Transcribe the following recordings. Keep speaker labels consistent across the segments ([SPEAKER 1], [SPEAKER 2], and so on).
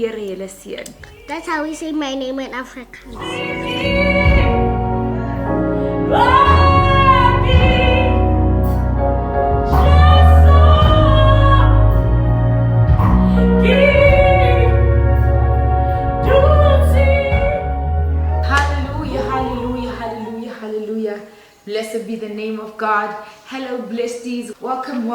[SPEAKER 1] Here julle seën.
[SPEAKER 2] That's how we say my name in Afrikaans.
[SPEAKER 1] Hallelujah, hallelujah, hallelujah, hallelujah. Blessed be the name of God. Hello, Blessties. Welcome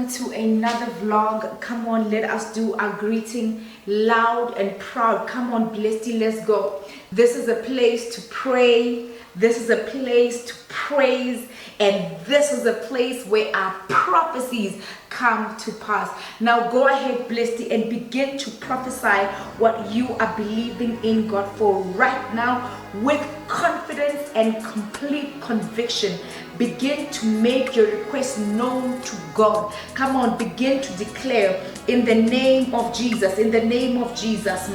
[SPEAKER 1] to another vlog. Come on, let us do our greeting loud and proud. Come on, Blesstie, let's go. This is a place to pray. This is a place to praise. And this is a place where our prophecies come to pass. Now go ahead, Blesstie, and begin to prophesy what you are believing in God for right now with confidence and complete conviction. Begin to make your request known to God. Come on, begin to declare in the name of Jesus. In the name of Jesus.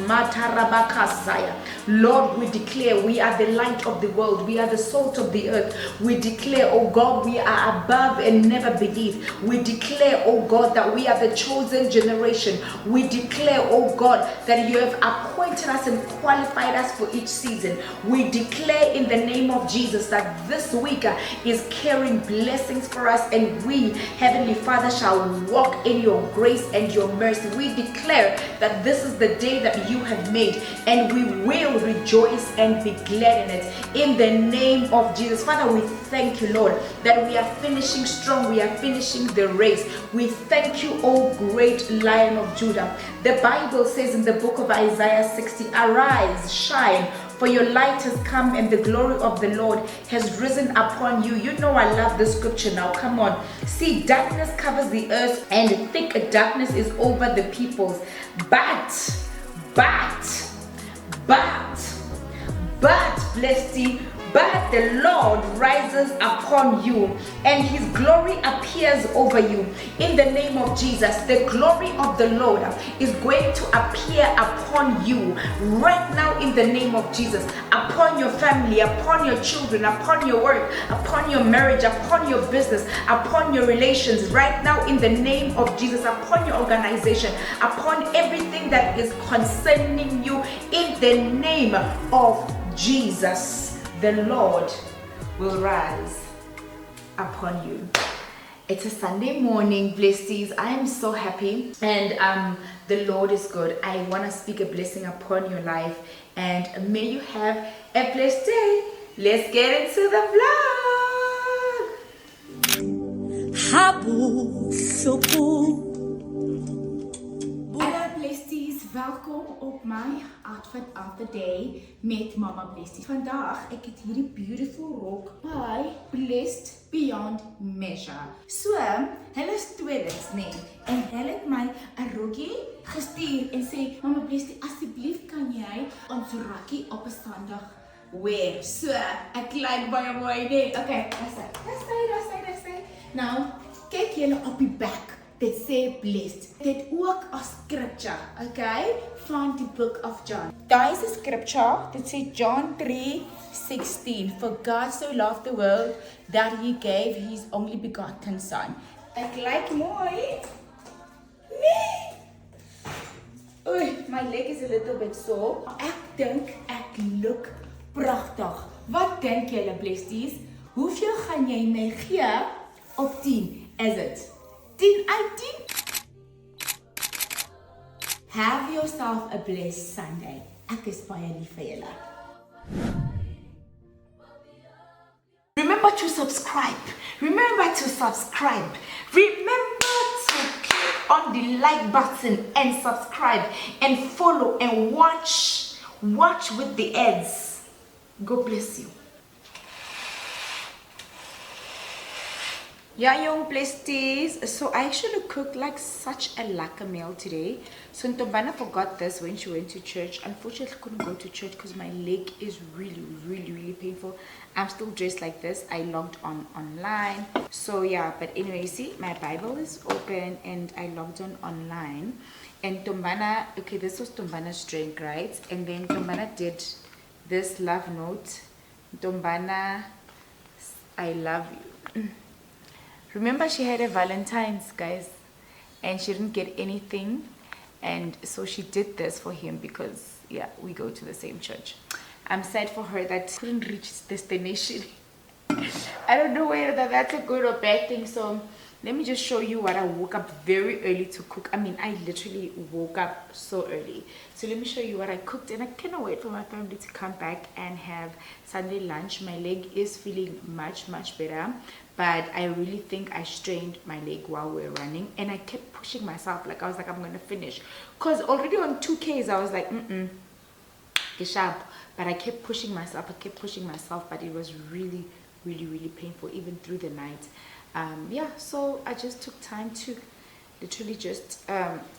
[SPEAKER 1] Lord, we declare we are the light of the world. We are the salt of the earth. We declare, oh God, we are above and never beneath. We declare, oh God, that we are the chosen generation. We declare, oh God, that you have appointed us and qualified us for each season. We declare in the name of Jesus that this week is carrying blessings for us, and we, Heavenly Father, shall walk in your grace and your mercy. We declare that this is the day that you have made, and we will rejoice and be glad in it. In the name of Jesus. Father, we thank you, Lord, that we are finishing strong. We are finishing the race. We thank you, O great Lion of Judah. The Bible says in the book of Isaiah 60, arise, shine, for your light has come and the glory of the Lord has risen upon you. You know I love this scripture now. Come on. See, darkness covers the earth and thick darkness is over the peoples. But, Blesstie, but the Lord rises upon you and his glory appears over you. In the name of Jesus, the glory of the Lord is going to appear upon you right now in the name of Jesus, upon your family, upon your children, upon your work, upon your marriage, upon your business, upon your relations, right now in the name of Jesus, upon your organization, upon everything that is concerning you in the name of Jesus. The Lord will rise upon you. It's a Sunday morning, Blessties. I am so happy, and the Lord is good. I want to speak a blessing upon your life, and may you have a blessed day. Let's get into the vlog. Hallo Blessties, welkom op my outfit of the day met Mama Blesstie. Vandaag ek het hierdie beautiful rok by Blessed Beyond Measure. So, hulle is tweelings, nee, en hulle het my 'n rokkie gestuur en sê, Mama Blesstie, asseblief kan jy ons rokkie op 'n Sondag wear. So, ek lyk baie mooi, nee. Okay, dis hy. Nou, kyk julle op die back. Dit sê blessed. Dit ook as scripture, okay, van die book of John. Daar is 'n scripture, dit sê John 3:16. For God so loved the world that he gave his only begotten son. Ek lyk mooi. Nee. Oei, my leg is a little bit sore. Ek dink ek look pragtig. Wat dink julle, Blessties? Hoeveel gaan jy my gee op 10? Is it 10 uit 10? Have yourself a blessed Sunday. Ek is baie lief vir julle. Remember to subscribe. Remember to click on the like button and subscribe and follow and watch with the ads. God bless you. Yeah, young Blessties. So I actually cooked like such a lekker meal today. So Ntombana forgot this when she went to church. Unfortunately, I couldn't go to church because my leg is really painful. I'm still dressed like this. I logged on online. So yeah, but anyway, you see, my Bible is open and I logged on online. And Ntombana, okay, this was Ntombana's drink, right? And then Ntombana did this love note. Ntombana, I love you. Remember, she had a Valentine's, guys, and she didn't get anything. and so she did this for him because yeah, we go to the same church. I'm sad for her that couldn't reach its destination. I don't know whether that's a good or bad thing. So let me just show you what I woke up very early to cook. I mean, I literally woke up so early. So let me show you what I cooked, and I cannot wait for my family to come back and have Sunday lunch. My leg is feeling much better, but I really think I strained my leg while we were running, and I kept pushing myself. Like I was like, I'm gonna finish, because already on 2Ks I was like, it's sharp. But I kept pushing myself, but it was really painful even through the night. Yeah, so I just took time to literally just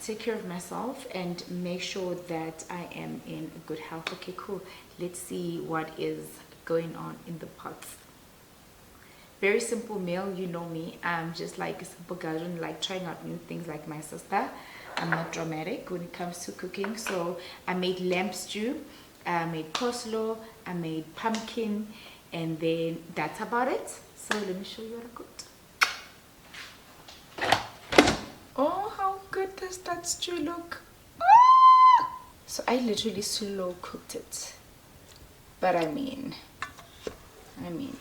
[SPEAKER 1] take care of myself and make sure that I am in good health. Okay, cool. Let's see what is going on in the pots. Very simple meal, you know me. I'm just like a simple girl, I don't like trying out new things like my sister. I'm not dramatic when it comes to cooking. So I made lamb stew, I made coleslaw, I made pumpkin, and then that's about it. So let me show you what I cooked. Oh, how good does that stew look? Ah! So I literally slow cooked it, but I mean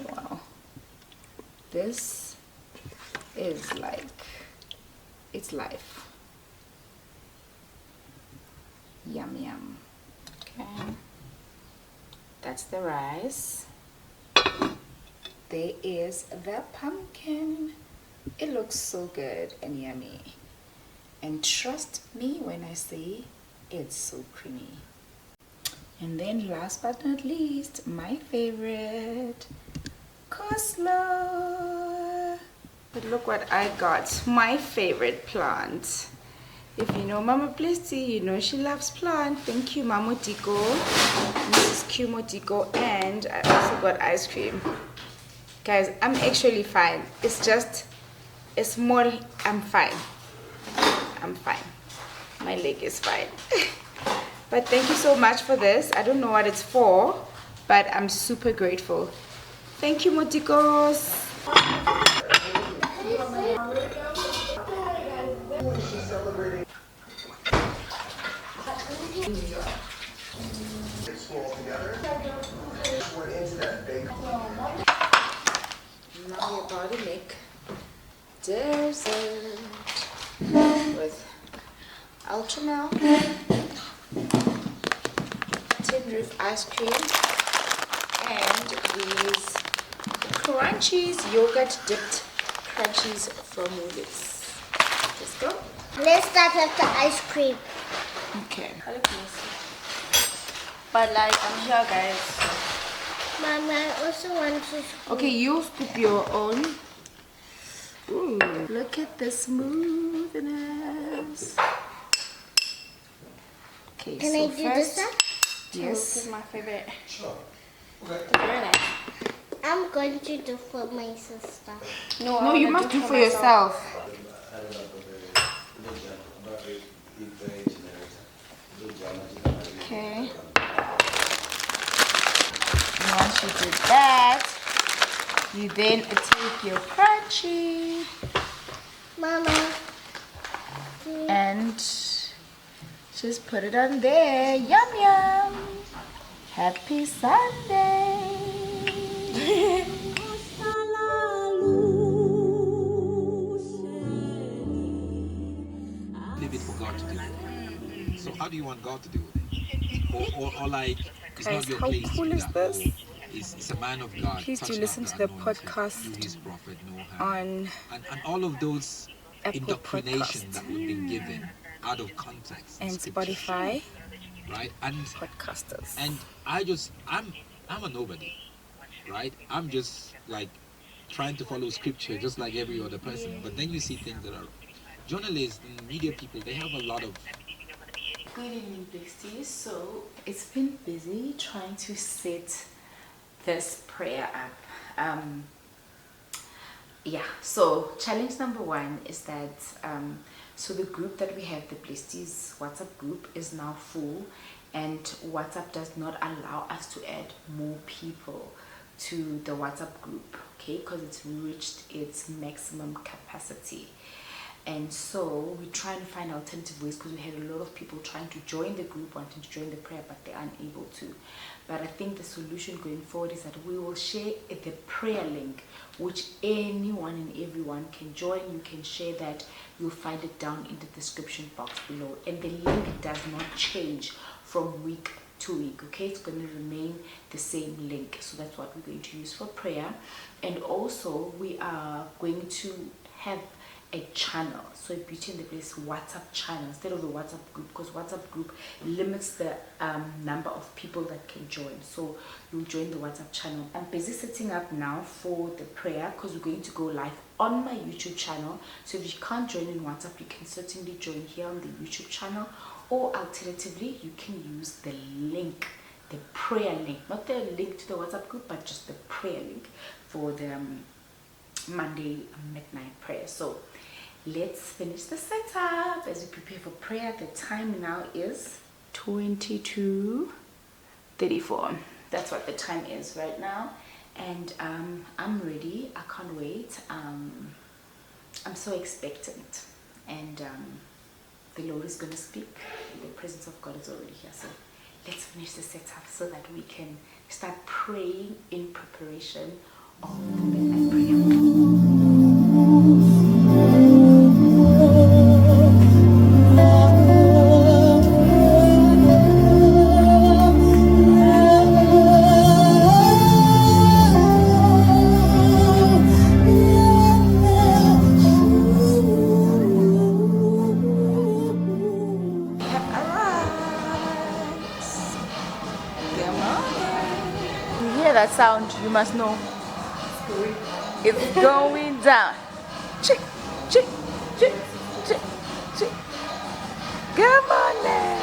[SPEAKER 1] wow, this is like, it's life. Yum yum. Okay, that's the rice. There is the pumpkin. It looks so good and yummy, and trust me when I say it's so creamy. And then last but not least, my favorite, coleslaw. But look what I got, my favorite plant. If you know Mama Blesstie, you know she loves plant. Thank you, Mama Tiko, Mrs. Q Tiko, and I also got ice cream. Guys, I'm actually fine. It's just a small, I'm fine. My leg is fine. But thank you so much for this. I don't know what it's for, but I'm super grateful. Thank you, Motikos. Now we're about to make dessert with ultra milk, tin roof ice cream, and these crunchies, yogurt dipped crunchies from Woolies. Let's go.
[SPEAKER 2] Let's start with the ice cream.
[SPEAKER 1] Okay. But like, I'm here, guys.
[SPEAKER 2] Mama, I also want to scoop.
[SPEAKER 1] Okay, you scoop your own. Ooh, look at the smoothness. Okay,
[SPEAKER 2] Can
[SPEAKER 1] so
[SPEAKER 2] I do this one?
[SPEAKER 1] Yes.
[SPEAKER 3] This is my favorite.
[SPEAKER 4] Sure.
[SPEAKER 3] Very nice.
[SPEAKER 2] I'm going to do for my sister.
[SPEAKER 1] No, you must do for yourself. Okay. Once you do that, you then take your crunchy
[SPEAKER 2] Mama.
[SPEAKER 1] and just put it on there. Yum yum. Happy Sunday.
[SPEAKER 4] Leave it for God to do. So how do you want God to do it? Or like, it's
[SPEAKER 3] Guys,
[SPEAKER 4] not your
[SPEAKER 3] how
[SPEAKER 4] place
[SPEAKER 3] cool
[SPEAKER 4] to do
[SPEAKER 3] is
[SPEAKER 4] that.
[SPEAKER 3] this?
[SPEAKER 4] Or it's a man of God.
[SPEAKER 3] Please
[SPEAKER 4] touch
[SPEAKER 3] do
[SPEAKER 4] not
[SPEAKER 3] listen to the
[SPEAKER 4] anointed,
[SPEAKER 3] podcast
[SPEAKER 4] through his prophet, no harm.
[SPEAKER 3] on
[SPEAKER 4] and all of those
[SPEAKER 3] Apple
[SPEAKER 4] indoctrination
[SPEAKER 3] Podcast
[SPEAKER 4] that we've been given out of context in
[SPEAKER 3] and
[SPEAKER 4] scripture,
[SPEAKER 3] Spotify
[SPEAKER 4] right? And
[SPEAKER 3] podcasters.
[SPEAKER 4] I'm a nobody, right? I'm just like trying to follow scripture just like every other person. But then you see things that are journalists and media people, they have a lot of.
[SPEAKER 1] Good evening, Blessties. So it's been busy trying to set this prayer up. Yeah, so challenge number one is that so the group that we have, the Blessties WhatsApp group, is now full, and WhatsApp does not allow us to add more people to the WhatsApp group, okay, because it's reached its maximum capacity. And so we're trying to find alternative ways, because we had a lot of people trying to join the group, wanting to join the prayer, but they're unable to. But I think the solution going forward is that we will share the prayer link, which anyone and everyone can join. You can share that. You'll find it down in the description box below. And the link does not change from week to week, okay? It's going to remain the same link. So that's what we're going to use for prayer. And also we are going to have a channel, so a Beauty and the Blessed WhatsApp channel instead of the WhatsApp group, because WhatsApp group limits the number of people that can join. So you'll join the WhatsApp channel. I'm busy setting up now for the prayer, because we're going to go live on my YouTube channel. So if you can't join in WhatsApp, you can certainly join here on the YouTube channel, or alternatively you can use the link, the prayer link, not the link to the WhatsApp group, but just the prayer link for the Monday midnight prayer. So let's finish the setup as we prepare for prayer. The time now is 22:34. That's what the time is right now. And I'm ready. I can't wait. I'm so expectant. And the Lord is going to speak. The presence of God is already here. So let's finish the setup so that we can start praying in preparation of the midnight prayer. That sound, you must know it's going down. Chick, chick, chick, chick, chick. Come on now.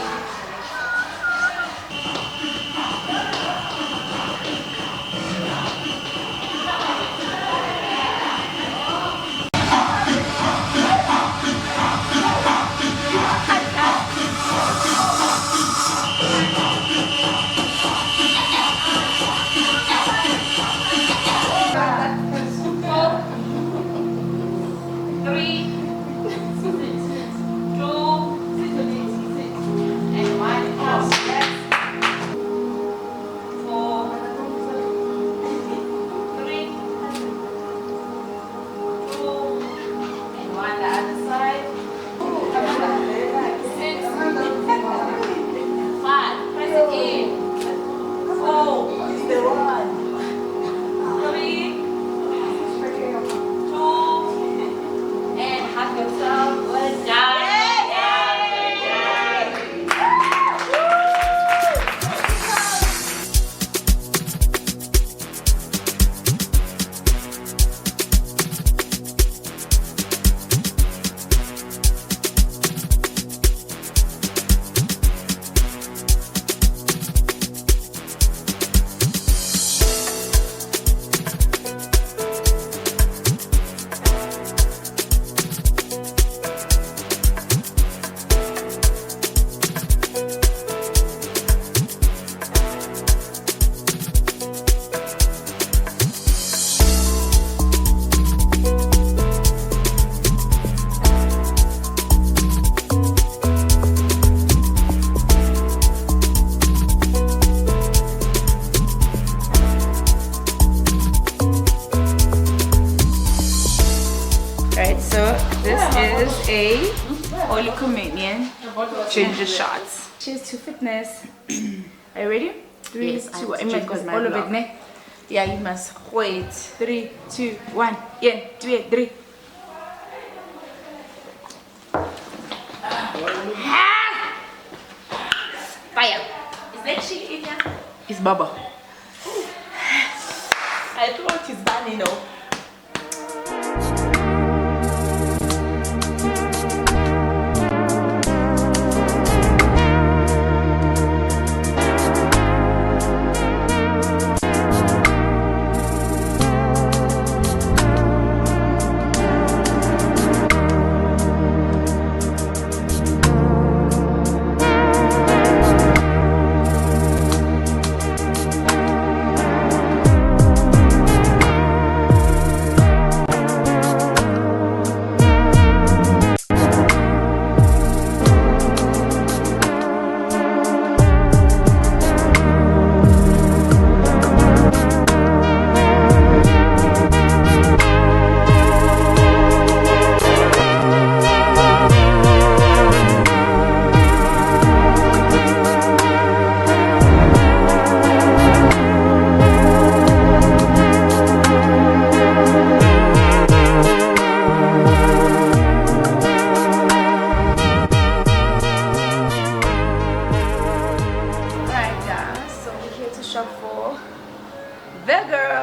[SPEAKER 1] Holy Communion ginger shots. Cheers to fitness. Are you ready? 3,
[SPEAKER 3] Yes,
[SPEAKER 1] 2, 1.
[SPEAKER 3] drink with my
[SPEAKER 1] all of
[SPEAKER 3] block.
[SPEAKER 1] it, ne? Yeah, you must wait. 3, 2, 1. 1, 2, 3. Fire. Is that chili in here? It's Baba.
[SPEAKER 3] I thought it's bunny, no.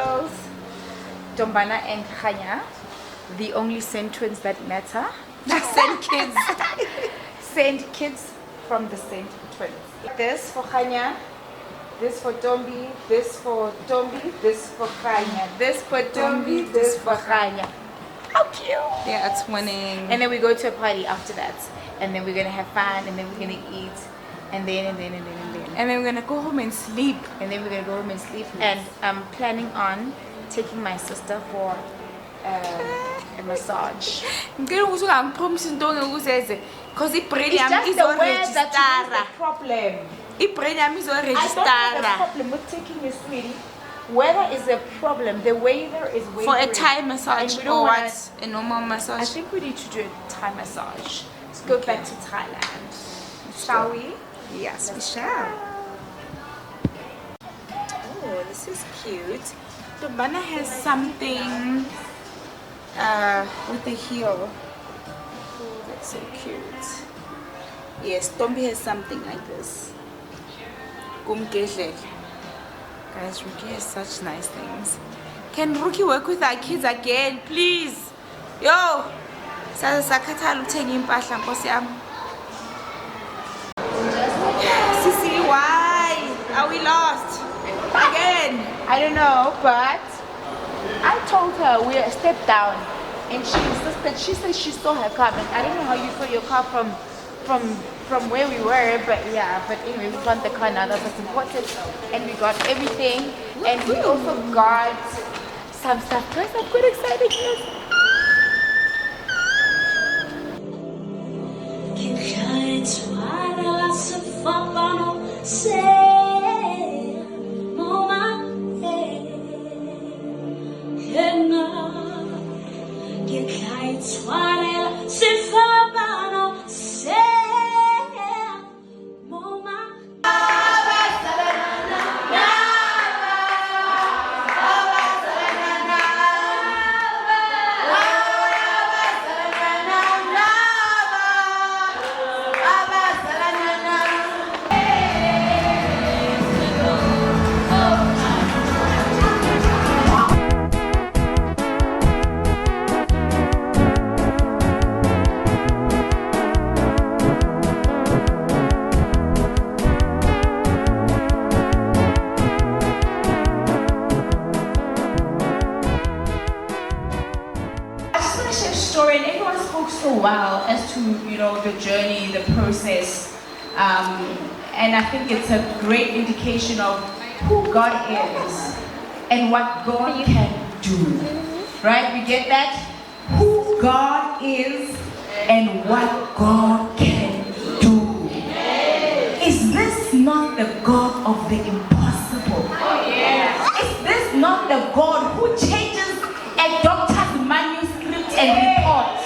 [SPEAKER 1] girls, Dombana and Khanya, the only Saint twins that matter. Saint kids. Saint kids from the Saint twins. This for Khanya, this for Dombi, this for Dombi, this for Khanya, this for Dombi, this for Khanya. How cute!
[SPEAKER 5] Yeah, it's winning.
[SPEAKER 1] And then we go to a party after that, and then we're gonna have fun, and then we're gonna eat, and then
[SPEAKER 5] we're gonna go home and sleep.
[SPEAKER 1] And then we're gonna go home and sleep. And I'm planning on taking my sister for a massage.
[SPEAKER 5] Because the brain
[SPEAKER 1] It's just
[SPEAKER 5] is
[SPEAKER 1] the
[SPEAKER 5] on
[SPEAKER 1] way that you
[SPEAKER 5] register.
[SPEAKER 1] the problem.
[SPEAKER 5] The brain is on
[SPEAKER 1] I don't have a
[SPEAKER 5] register.
[SPEAKER 1] problem with taking you, sweetie. Weather is a problem. The weather is wavering.
[SPEAKER 5] For a Thai massage
[SPEAKER 1] And we
[SPEAKER 5] or
[SPEAKER 1] don't wanna-
[SPEAKER 5] what? A normal
[SPEAKER 1] I
[SPEAKER 5] massage.
[SPEAKER 1] think we need to do a Thai massage. Let's go back to Thailand. Shall we?
[SPEAKER 5] Yes, we shall. Oh, this is cute. Dombana has something with the heel. Oh, that's so cute. Yes, Tombi has something like this. Kumkehle. Guys, Ruki has such nice things. Can Ruki work with our kids again, please? Yo! Sakathala ukuthenga impahla nkosi yami. Sisi, why are we lost again?
[SPEAKER 1] I don't know, but I told her we stepped down, and she insisted. She said she saw her car, and I don't know how you saw your car from where we were, but yeah. But anyway, we got the car now. That's what's important, and we got everything, and we also got some stuff. Guys, I'm quite excited. Yes. And everyone spoke so well as to, you know, the journey, the process, and I think it's a great indication of who God is and what God can do, right? We get that? Who God is and what God can do. Is this not the God of the impossible? Is this not the God who changes a doctor's manuscript and report?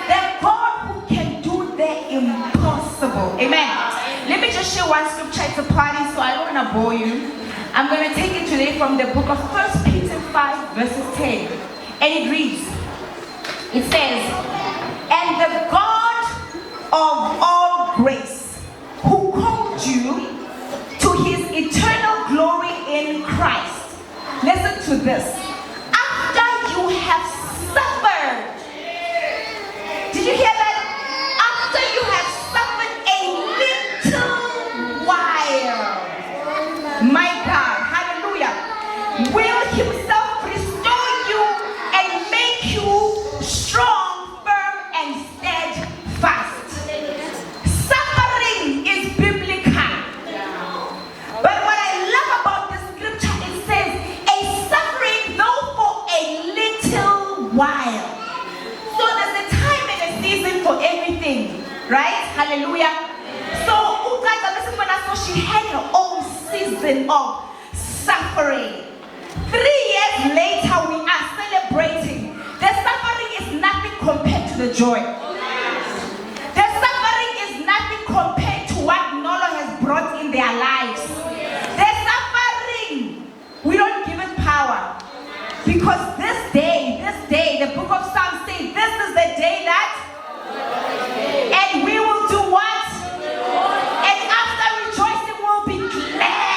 [SPEAKER 1] The God who can do the impossible. Amen. Let me just share one scripture. It's a party, so I don't want to bore you. I'm going to take it today from the book of 1 Peter 5 verses 10. And it reads, it says, and the God of all grace, who called you to his eternal glory in Christ. Listen to this. After you have suffered, did you hear that? After you have suffered a little while, my God, hallelujah, will himself restore you and make you strong, firm, and steadfast. Suffering is biblical. But what I love about the scripture, it says, a suffering though for a little while. So there's a time and a season for everything, right? Hallelujah. So she had her own season of suffering. 3 years later, we are celebrating. The suffering is nothing compared to the joy. The suffering is nothing compared to what Nolo has brought in their lives. The suffering, we don't give it power. Because this day, the book of Psalms says, this is the day that, and we will do what? And after rejoicing, we'll be glad.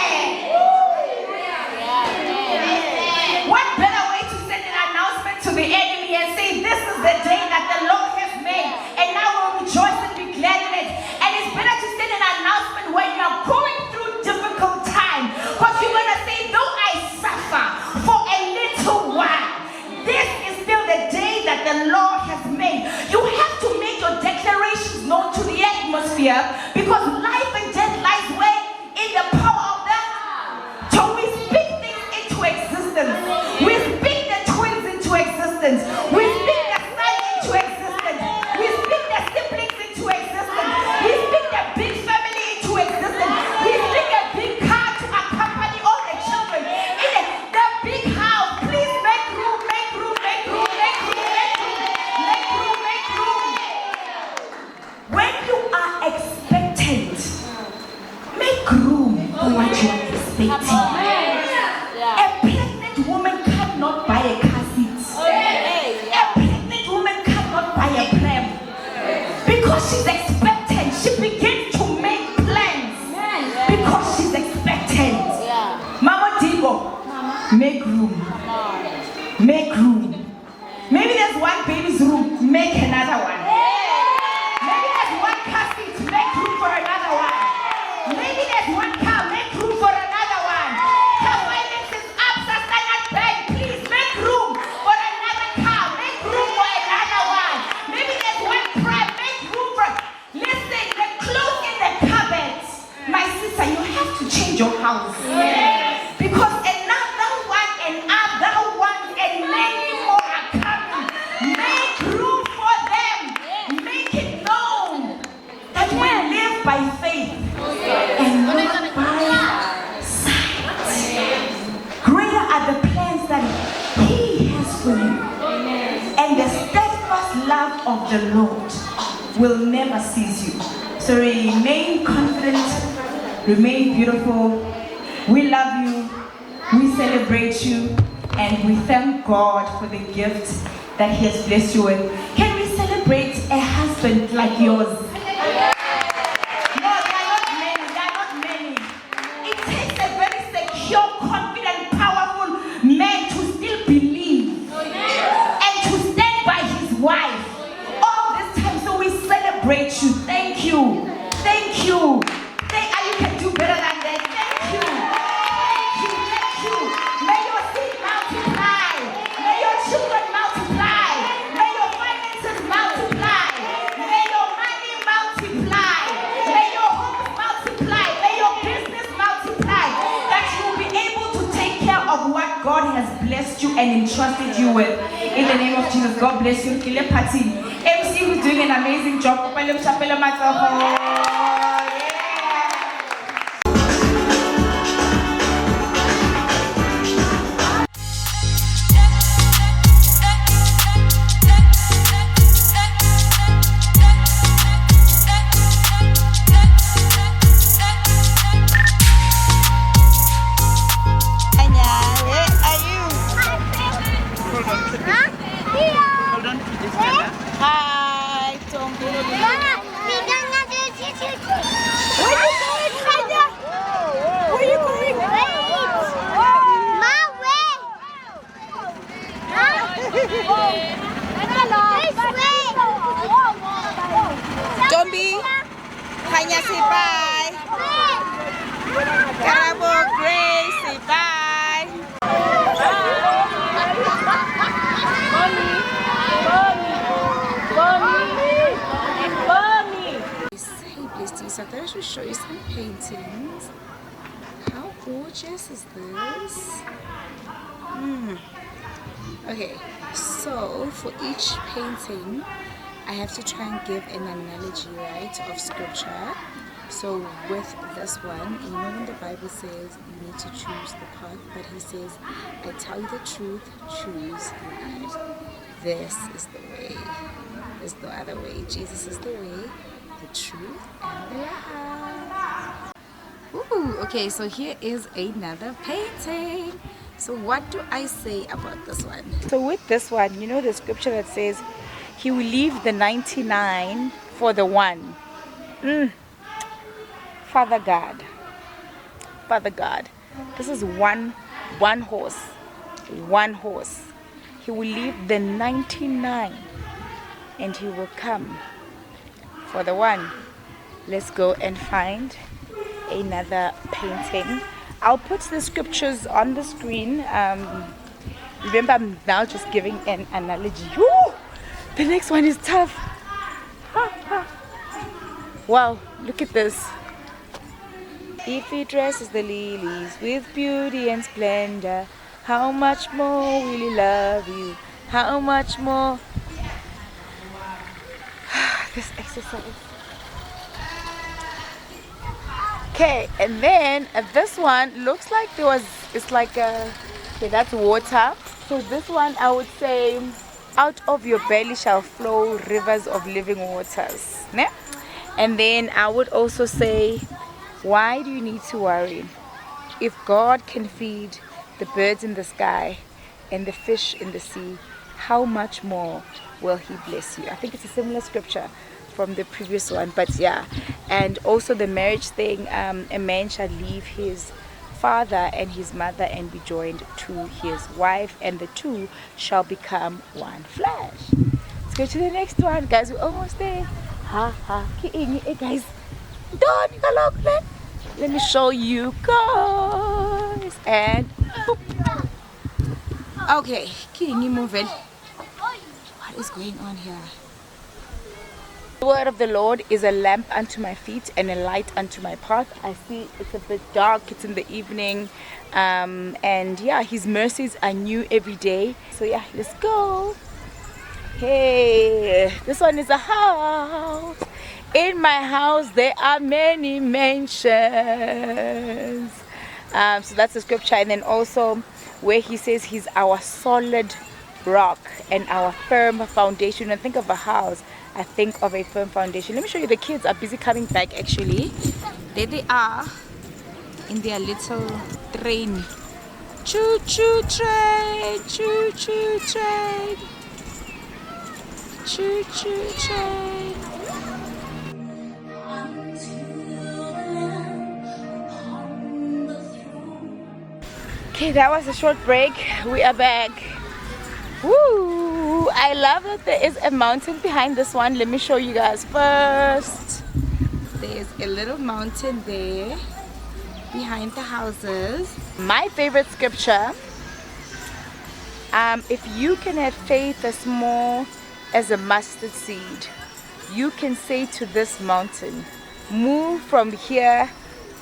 [SPEAKER 3] Make room. Maybe there's one baby's room, make another one. Maybe there's one car seat, make room for another one. Maybe there's one car, make room for another one. Her finances up, sustained bank, please make room for another car, make room for another one. Maybe there's one crime, make room for. Listen, the clothes in the cupboard, my sister, you have to change your house. Because another one and other one and many more are coming. Make room for them. Make it known that we live by faith and not by sight. Greater are the plans that He has for you. And the steadfast love of the Lord will never cease you. So remain confident, remain beautiful. We love you, we celebrate you, and we thank God for the gift that He has blessed you with. Can we celebrate a husband like yours? No, there are not many. It takes a very secure, confident, powerful man to still believe and to stand by his wife all this time. So we celebrate you. Thank you. Thank you. You can do better than that. Thank you. Thank you. May your seed multiply. May your children multiply. May your finances multiply. May your money multiply. May your homes multiply. May your business multiply. That you will be able to take care of what God has blessed you and entrusted you with. In the name of Jesus, God bless you. MC who's doing an amazing job. Hi, Tombi. Where are you going?
[SPEAKER 2] My way.
[SPEAKER 3] Tombi, Kanya say bye. Karabo Grace say bye.
[SPEAKER 5] Hey Blessties, so I thought I should show you some paintings. How gorgeous is this? Okay, so for each painting I have to try and give an analogy, right, of scripture. So with this one, you know when the Bible says you need to choose the path, but He says, I tell you the truth, choose life. This is the way. There's no other way. Jesus is the way, the truth, and the life. Ooh, okay, so here is another painting. So what do I say about this one? So with this one, you know the scripture that says, He will leave the 99 for the one. Father God, this is one horse. He will leave the 99 and He will come for the one. Let's go and find another painting. I'll put the scriptures on the screen. Remember, I'm now just giving an analogy. Woo! The next one is tough. Wow, look at this. If He dresses the lilies with beauty and splendor, how much more will He love you? How much more? This exercise. Okay, and then this one looks like it's like okay, that's water. So this one I would say, out of your belly shall flow rivers of living waters. Ne? And then I would also say, why do you need to worry? If God can feed the birds in the sky and the fish in the sea, how much more will He bless you? I think it's a similar scripture from the previous one, but yeah. And also the marriage thing, a man shall leave his father and his mother and be joined to his wife, and the two shall become one flesh. Let's go to the next one, guys. We're almost there. Hey guys, let me show you guys. And boop. Okay, moving. What is going on here? The word of the Lord is a lamp unto my feet and a light unto my path. I see it's a bit dark, it's in the evening, and yeah, his mercies are new every day. So yeah, let's go. Hey, this one is a house. In my house there are many mansions. So that's the scripture. And then also where he says he's our solid rock and our firm foundation. When I think of a house, I think of a firm foundation. Let me show you. The kids are busy coming back actually. There they are in their little train. Choo choo train, choo choo train, choo choo train. Okay, that was a short break. We are back. Woo! I love that there is a mountain behind this one. Let me show you guys first. There's a little mountain there behind the houses. My favorite scripture, if you can have faith as small as a mustard seed, you can say to this mountain, move from here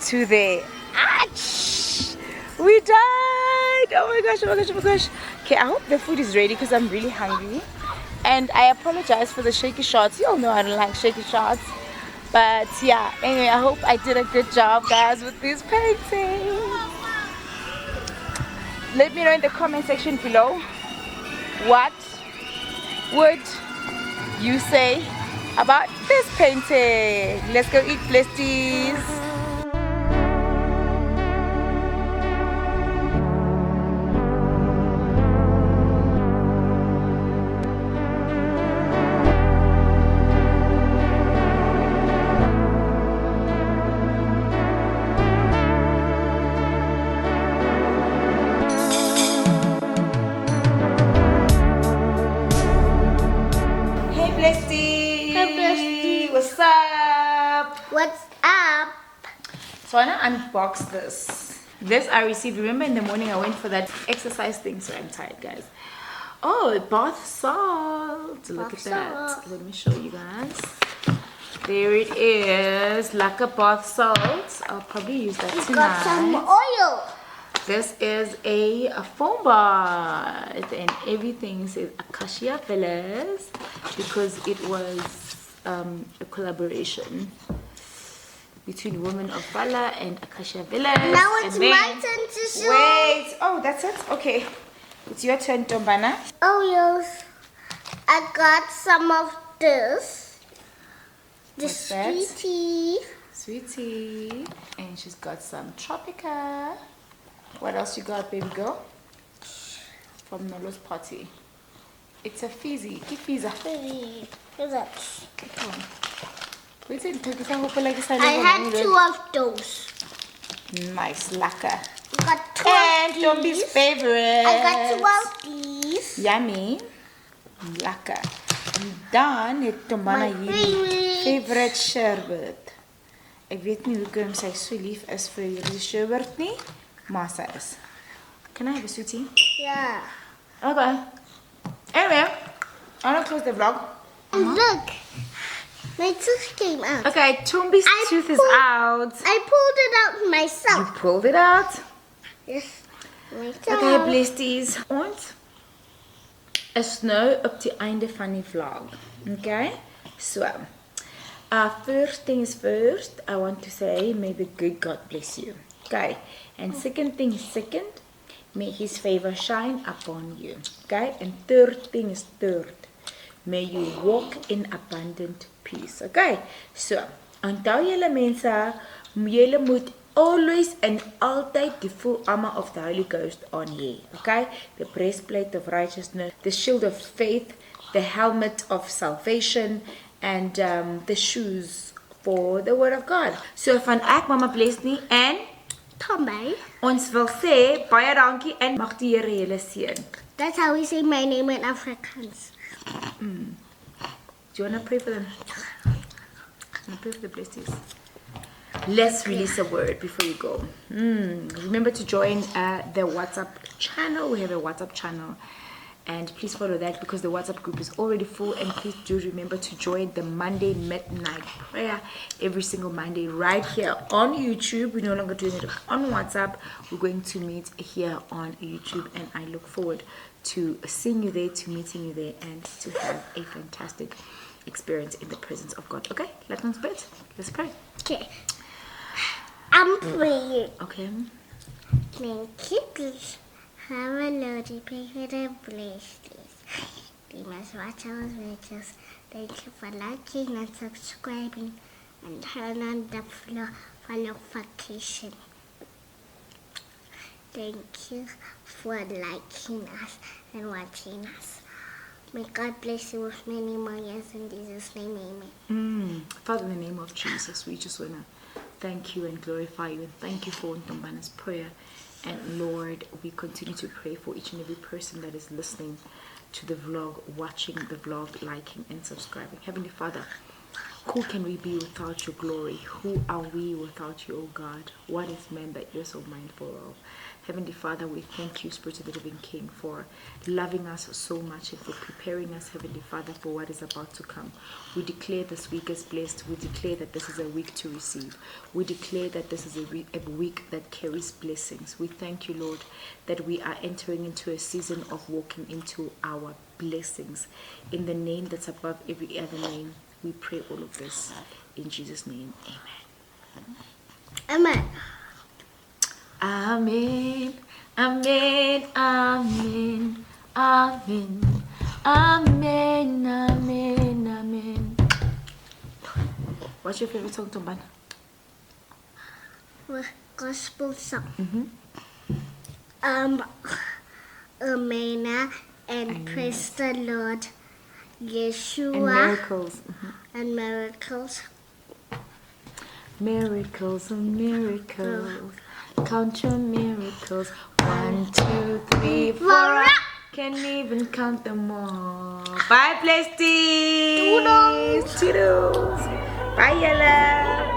[SPEAKER 5] to there. Ouch! We died! Oh my gosh, oh my gosh, oh my gosh. Okay, I hope the food is ready because I'm really hungry. And I apologize for the shaky shots. You all know I don't like shaky shots. But yeah, anyway, I hope I did a good job, guys, with these paintings. Let me know in the comment section below, what would you say about this painting? Let's go eat Blessties. What's up?
[SPEAKER 2] What's up?
[SPEAKER 5] So I want to unbox this. This I received. Remember in the morning I went for that exercise thing, so I'm tired, guys. Oh, bath salt. Look at that. Let me show you guys. There it is. Like a bath salt. I'll probably use that tonight.
[SPEAKER 2] Got some oil.
[SPEAKER 5] This is a foam bath, and everything says Acacia Villas because it was a collaboration between Women of Valor and Acacia Villas.
[SPEAKER 2] Now it's
[SPEAKER 5] and then,
[SPEAKER 2] my turn to show.
[SPEAKER 5] Wait, oh, that's it? Okay. It's your turn, Tombana.
[SPEAKER 2] Oh, yes. I got some of this. The
[SPEAKER 5] What's that?
[SPEAKER 2] sweetie.
[SPEAKER 5] Sweetie. And she's got some Tropica. What else you got, baby girl? From Nolo's party. It's a fizzy. Keep fizzy.
[SPEAKER 2] Here's that.
[SPEAKER 5] I
[SPEAKER 2] had 2 of those.
[SPEAKER 5] Nice, lacquer.
[SPEAKER 2] I got 2
[SPEAKER 5] And
[SPEAKER 2] of
[SPEAKER 5] Tombi's
[SPEAKER 2] these.
[SPEAKER 5] favorite.
[SPEAKER 2] I got 2 of these.
[SPEAKER 5] Yummy. Lacquer. En dan het Tombana
[SPEAKER 2] My
[SPEAKER 5] hierdie favorite sherbet. Ek weet nie hoekom sy so lief is vir hierdie sherbet nie, maar sy is. Can I have a sweetie?
[SPEAKER 2] Yeah.
[SPEAKER 5] Okay. Anyway, I want to close the vlog.
[SPEAKER 2] Look. My tooth came out.
[SPEAKER 5] Okay, Tombi's tooth is out.
[SPEAKER 2] I pulled it out
[SPEAKER 5] You
[SPEAKER 2] myself.
[SPEAKER 5] pulled it out.
[SPEAKER 2] Yes. Myself.
[SPEAKER 5] Okay, Blessties. Ons is nou op die einde van die vlog. Okay? So, first things first, I want to say, may the good God bless you. Okay? And second thing is second, may his favor shine upon you. Okay? And third thing is third, may you walk in abundant peace. Okay? So, onthou julle mense, julle moet always and altyd die full armor of the Holy Ghost on hê. Okay? The breastplate of righteousness, the shield of faith, the helmet of salvation, and the shoes for the word of God. So van ek Mama Blesstie en
[SPEAKER 2] Tommy.
[SPEAKER 5] Ons wil sê baie dankie en mag die Here julle seën.
[SPEAKER 2] That's how we say my name in Afrikaans.
[SPEAKER 5] Do you want to pray for them? Pray for the blessings. Let's release a word before you go. Remember to join the WhatsApp channel. We have a WhatsApp channel. And please follow that because the WhatsApp group is already full. And please do remember to join the Monday midnight prayer every single Monday right here on YouTube. We're no longer doing it on WhatsApp. We're going to meet here on YouTube. And I look forward to seeing you there, to meeting you there, and to have a fantastic experience in the presence of God. Okay, let's pray. Let's pray.
[SPEAKER 2] Okay. I'm praying.
[SPEAKER 5] Okay.
[SPEAKER 2] Thank you, please. Have a Lord, pray for the Blessties. We must watch our videos. Thank you for liking and subscribing. And turn on the floor for notification. Thank you for liking us and watching us. May God bless you with many more years in Jesus' name, amen.
[SPEAKER 5] Father, in the name of Jesus, we just want to thank you and glorify you. And thank you for Ntombana's prayer. And Lord, we continue to pray for each and every person that is listening to the vlog, watching the vlog, liking and subscribing. Heavenly Father, who can we be without your glory? Who are we without you, O God? What is man that you're so mindful of? Heavenly Father, we thank you, Spirit of the Living King, for loving us so much and for preparing us, Heavenly Father, for what is about to come. We declare this week as blessed. We declare that this is a week to receive. We declare that this is a week that carries blessings. We thank you, Lord, that we are entering into a season of walking into our blessings. In the name that's above every other name, we pray all of this. In Jesus' name, amen.
[SPEAKER 2] Amen.
[SPEAKER 5] Amen, amen, amen, amen, amen, amen, amen. What's your favorite song, Tombana?
[SPEAKER 2] Gospel song. Amen and praise the Lord. Yeshua.
[SPEAKER 5] And miracles.
[SPEAKER 2] And miracles.
[SPEAKER 5] Miracles and miracles. Count your miracles. 1, 2, 3, 4. Can't even count them all. Bye, Blessties.
[SPEAKER 2] Toodles.
[SPEAKER 5] Toodles. Bye, Yella.